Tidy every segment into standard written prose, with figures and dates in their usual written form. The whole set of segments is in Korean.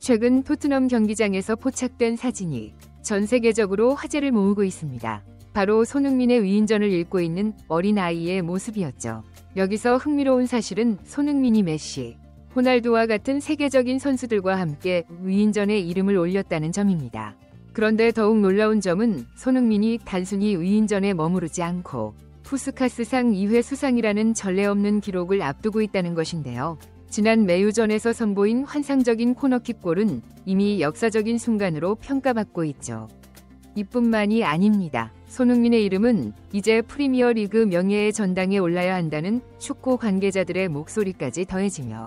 최근 토트넘 경기장에서 포착된 사진이 전 세계적으로 화제를 모으고 있습니다. 바로 손흥민의 위인전을 읽고 있는 어린아이의 모습이었죠. 여기서 흥미로운 사실은 손흥민이 메시, 호날두와 같은 세계적인 선수들과 함께 위인전에 이름을 올렸다는 점입니다. 그런데 더욱 놀라운 점은 손흥민이 단순히 위인전에 머무르지 않고 푸스카스상 2회 수상이라는 전례 없는 기록을 앞두고 있다는 것인데요. 지난 메유전에서 선보인 환상적인 코너킥 골은 이미 역사적인 순간으로 평가받고 있죠. 이뿐만이 아닙니다. 손흥민의 이름은 이제 프리미어리그 명예의 전당에 올라야 한다는 축구 관계자들의 목소리까지 더해지며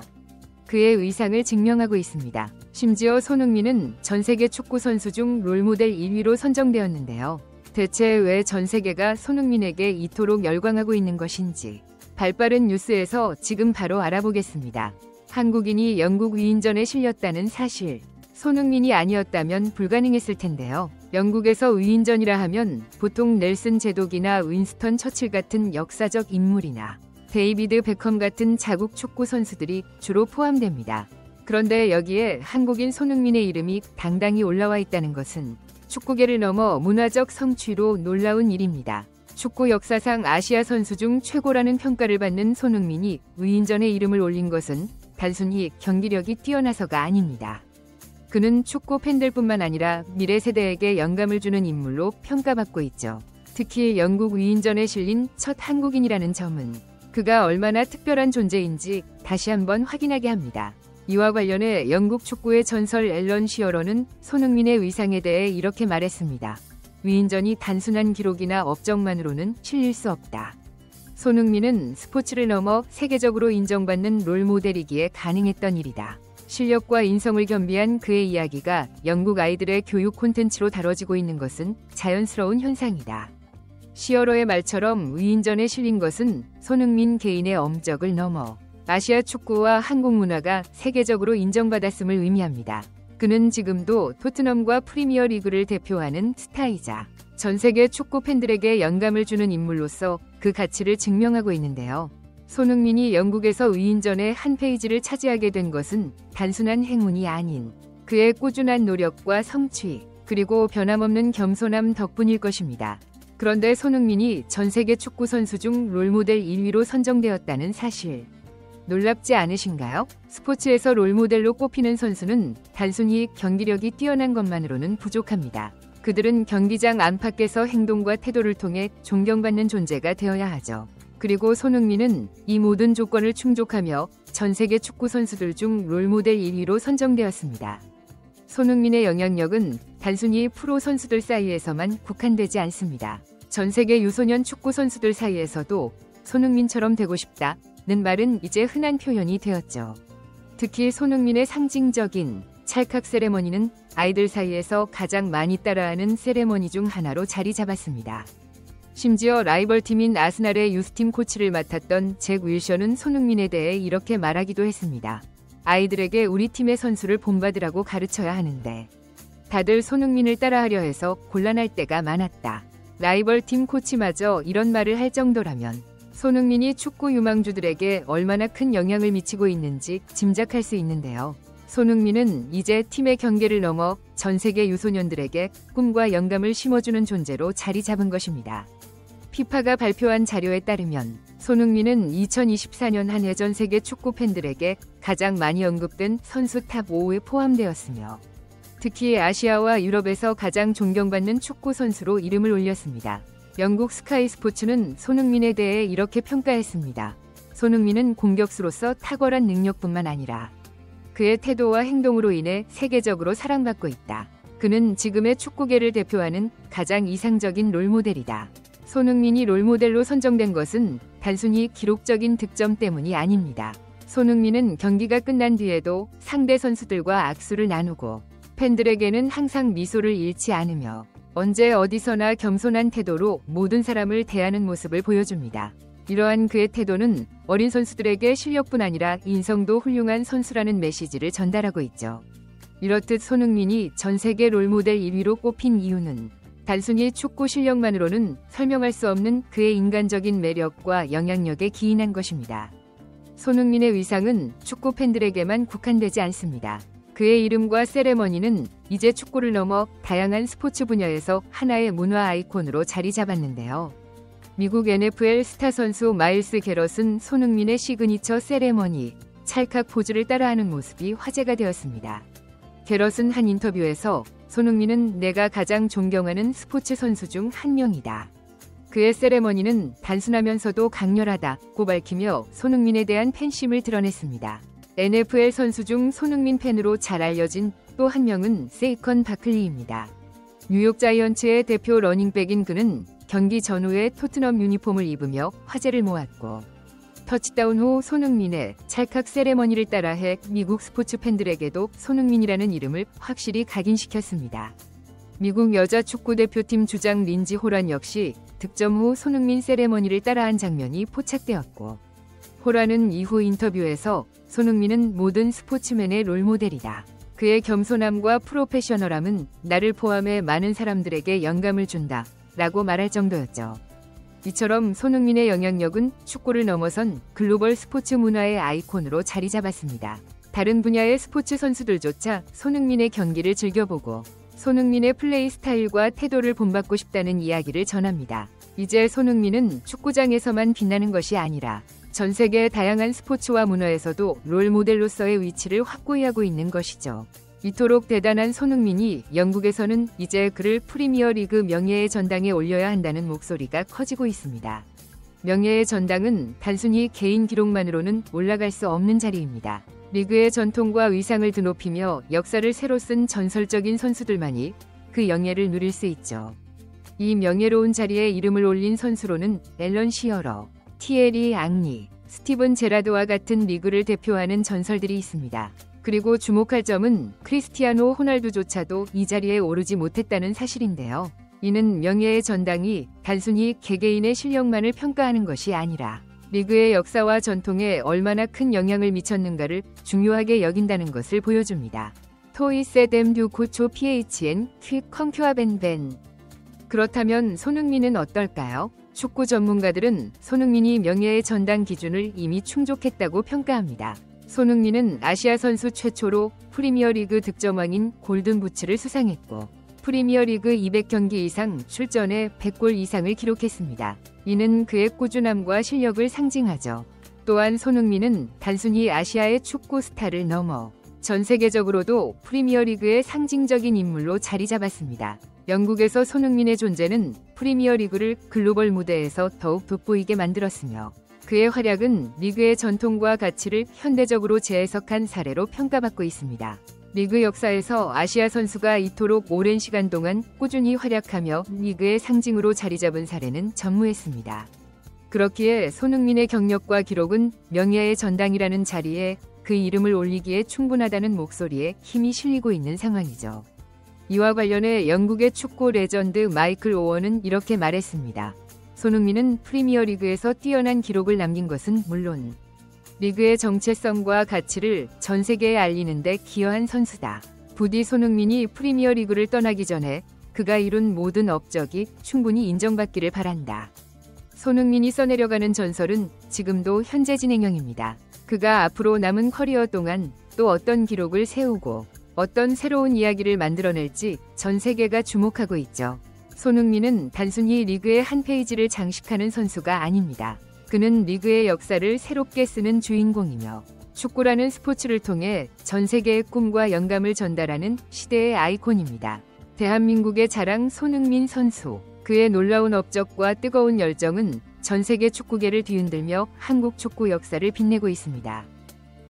그의 위상을 증명하고 있습니다. 심지어 손흥민은 전 세계 축구 선수 중 롤모델 1위로 선정되었는데요. 대체 왜 전 세계가 손흥민에게 이토록 열광하고 있는 것인지 발빠른 뉴스에서 지금 바로 알아보겠습니다. 한국인이 영국 위인전에 실렸다는 사실. 손흥민이 아니었다면 불가능했을 텐데요. 영국에서 위인전이라 하면 보통 넬슨 제독이나 윈스턴 처칠 같은 역사적 인물이나 데이비드 베컴 같은 자국 축구 선수들이 주로 포함됩니다. 그런데 여기에 한국인 손흥민의 이름이 당당히 올라와 있다는 것은 축구계를 넘어 문화적 성취로 놀라운 일입니다. 축구 역사상 아시아 선수 중 최고라는 평가를 받는 손흥민이 위인전에 이름을 올린 것은 단순히 경기력이 뛰어나서가 아닙니다. 그는 축구 팬들뿐만 아니라 미래 세대에게 영감을 주는 인물로 평가받고 있죠. 특히 영국 위인전에 실린 첫 한국인이라는 점은 그가 얼마나 특별한 존재인지 다시 한번 확인하게 합니다. 이와 관련해 영국 축구의 전설 앨런 시어러는 손흥민의 위상에 대해 이렇게 말했습니다. 위인전이 단순한 기록이나 업적만으로는 실릴 수 없다. 손흥민은 스포츠를 넘어 세계적으로 인정받는 롤모델이기에 가능했던 일이다. 실력과 인성을 겸비한 그의 이야기가 영국 아이들의 교육 콘텐츠로 다뤄지고 있는 것은 자연스러운 현상이다. 시어러의 말처럼 위인전에 실린 것은 손흥민 개인의 엄적을 넘어 아시아 축구와 한국 문화가 세계적으로 인정받았음을 의미합니다. 그는 지금도 토트넘과 프리미어리그를 대표하는 스타이자 전 세계 축구 팬들에게 영감을 주는 인물로서 그 가치를 증명하고 있는데요. 손흥민이 영국에서 위인전의 한 페이지를 차지하게 된 것은 단순한 행운이 아닌 그의 꾸준한 노력과 성취, 그리고 변함없는 겸손함 덕분일 것입니다. 그런데 손흥민이 전 세계 축구 선수 중 롤모델 1위로 선정되었다는 사실. 놀랍지 않으신가요? 스포츠에서 롤모델로 꼽히는 선수는 단순히 경기력이 뛰어난 것만으로는 부족합니다. 그들은 경기장 안팎에서 행동과 태도를 통해 존경받는 존재가 되어야 하죠. 그리고 손흥민은 이 모든 조건을 충족하며 전 세계 축구 선수들 중 롤모델 1위로 선정되었습니다. 손흥민의 영향력은 단순히 프로 선수들 사이에서만 국한되지 않습니다. 전 세계 유소년 축구 선수들 사이에서도 손흥민처럼 되고 싶다는 말은 이제 흔한 표현이 되었죠. 특히 손흥민의 상징적인 찰칵 세레머니는 아이들 사이에서 가장 많이 따라하는 세레머니 중 하나로 자리 잡았습니다. 심지어 라이벌 팀인 아스날의 유스팀 코치를 맡았던 잭 윌셔는 손흥민에 대해 이렇게 말하기도 했습니다. 아이들에게 우리 팀의 선수를 본받으라고 가르쳐야 하는데 다들 손흥민을 따라하려 해서 곤란할 때가 많았다. 라이벌 팀 코치마저 이런 말을 할 정도라면 손흥민이 축구 유망주들에게 얼마나 큰 영향을 미치고 있는지 짐작할 수 있는데요. 손흥민은 이제 팀의 경계를 넘어 전 세계 유소년들에게 꿈과 영감을 심어주는 존재로 자리 잡은 것입니다. 피파가 발표한 자료에 따르면 손흥민은 2024년 한 해 전 세계 축구 팬들에게 가장 많이 언급된 선수 탑 5에 포함되었으며 특히 아시아와 유럽에서 가장 존경받는 축구 선수로 이름을 올렸습니다. 영국 스카이 스포츠는 손흥민에 대해 이렇게 평가했습니다. 손흥민은 공격수로서 탁월한 능력뿐만 아니라 그의 태도와 행동으로 인해 세계적으로 사랑받고 있다. 그는 지금의 축구계를 대표하는 가장 이상적인 롤모델이다. 손흥민이 롤모델로 선정된 것은 단순히 기록적인 득점 때문이 아닙니다. 손흥민은 경기가 끝난 뒤에도 상대 선수들과 악수를 나누고 팬들에게는 항상 미소를 잃지 않으며 언제 어디서나 겸손한 태도로 모든 사람을 대하는 모습을 보여줍니다. 이러한 그의 태도는 어린 선수들에게 실력뿐 아니라 인성도 훌륭한 선수라는 메시지를 전달하고 있죠. 이렇듯 손흥민이 전 세계 롤모델 1위로 꼽힌 이유는 단순히 축구 실력만으로는 설명할 수 없는 그의 인간적인 매력과 영향력에 기인한 것입니다. 손흥민의 위상은 축구 팬들에게만 국한되지 않습니다. 그의 이름과 세레머니는 이제 축구를 넘어 다양한 스포츠 분야에서 하나의 문화 아이콘으로 자리 잡았는데요. 미국 NFL 스타 선수 마일스 게럿은 손흥민의 시그니처 세레머니, 찰칵 포즈를 따라하는 모습이 화제가 되었습니다. 게럿은 한 인터뷰에서 손흥민은 내가 가장 존경하는 스포츠 선수 중 한 명이다. 그의 세레머니는 단순하면서도 강렬하다고 밝히며 손흥민에 대한 팬심을 드러냈습니다. NFL 선수 중 손흥민 팬으로 잘 알려진 또 한 명은 세이컨 바클리입니다. 뉴욕 자이언츠의 대표 러닝백인 그는 경기 전후에 토트넘 유니폼을 입으며 화제를 모았고 터치다운 후 손흥민의 찰칵 세레머니를 따라해 미국 스포츠 팬들에게도 손흥민이라는 이름을 확실히 각인시켰습니다. 미국 여자 축구 대표팀 주장 린지 호란 역시 득점 후 손흥민 세레머니를 따라한 장면이 포착되었고 호란은 이후 인터뷰에서 손흥민은 모든 스포츠맨의 롤모델이다. 그의 겸손함과 프로페셔널함은 나를 포함해 많은 사람들에게 영감을 준다 라고 말할 정도였죠. 이처럼 손흥민의 영향력은 축구를 넘어선 글로벌 스포츠 문화의 아이콘으로 자리 잡았습니다. 다른 분야의 스포츠 선수들조차 손흥민의 경기를 즐겨보고 손흥민의 플레이 스타일과 태도를 본받고 싶다는 이야기를 전합니다. 이제 손흥민은 축구장에서만 빛나는 것이 아니라 전 세계 다양한 스포츠와 문화에서도 롤모델로서의 위치를 확고히 하고 있는 것이죠. 이토록 대단한 손흥민이 영국에서는 이제 그를 프리미어리그 명예의 전당에 올려야 한다는 목소리가 커지고 있습니다. 명예의 전당은 단순히 개인 기록만으로는 올라갈 수 없는 자리입니다. 리그의 전통과 위상을 드높이며 역사를 새로 쓴 전설적인 선수들만이 그 영예를 누릴 수 있죠. 이 명예로운 자리에 이름을 올린 선수로는 앨런 시어러, 티에리 앙리, 스티븐 제라드와 같은 리그를 대표하는 전설들이 있습니다. 그리고 주목할 점은 크리스티아노 호날두조차도 이 자리에 오르지 못했다는 사실인데요. 이는 명예의 전당이 단순히 개개인의 실력만을 평가하는 것이 아니라 리그의 역사와 전통에 얼마나 큰 영향을 미쳤는가를 중요하게 여긴다는 것을 보여줍니다. 토이세뎀 듀 고초 PHN 퀵 컹큐아벤벤. 그렇다면 손흥민은 어떨까요? 축구 전문가들은 손흥민이 명예의 전당 기준을 이미 충족했다고 평가합니다. 손흥민은 아시아 선수 최초로 프리미어리그 득점왕인 골든부츠를 수상했고 프리미어리그 200경기 이상 출전해 100골 이상을 기록했습니다. 이는 그의 꾸준함과 실력을 상징하죠. 또한 손흥민은 단순히 아시아의 축구 스타를 넘어 전 세계적으로도 프리미어리그의 상징적인 인물로 자리 잡았습니다. 영국에서 손흥민의 존재는 프리미어리그를 글로벌 무대에서 더욱 돋보이게 만들었으며 그의 활약은 리그의 전통과 가치를 현대적으로 재해석한 사례로 평가받고 있습니다. 리그 역사에서 아시아 선수가 이토록 오랜 시간 동안 꾸준히 활약하며 리그의 상징으로 자리 잡은 사례는 전무했습니다. 그렇기에 손흥민의 경력과 기록은 명예의 전당이라는 자리에 그 이름을 올리기에 충분하다는 목소리에 힘이 실리고 있는 상황이죠. 이와 관련해 영국의 축구 레전드 마이클 오원은 이렇게 말했습니다. 손흥민은 프리미어리그에서 뛰어난 기록을 남긴 것은 물론 리그의 정체성과 가치를 전 세계에 알리는 데 기여한 선수다. 부디 손흥민이 프리미어리그를 떠나기 전에 그가 이룬 모든 업적이 충분히 인정받기를 바란다. 손흥민이 써내려가는 전설은 지금도 현재 진행형입니다. 그가 앞으로 남은 커리어 동안 또 어떤 기록을 세우고 어떤 새로운 이야기를 만들어낼지 전 세계가 주목하고 있죠. 손흥민은 단순히 리그의 한 페이지를 장식하는 선수가 아닙니다. 그는 리그의 역사를 새롭게 쓰는 주인공이며 축구라는 스포츠를 통해 전 세계의 꿈과 영감을 전달하는 시대의 아이콘입니다. 대한민국의 자랑 손흥민 선수. 그의 놀라운 업적과 뜨거운 열정은 전 세계 축구계를 뒤흔들며 한국 축구 역사를 빛내고 있습니다.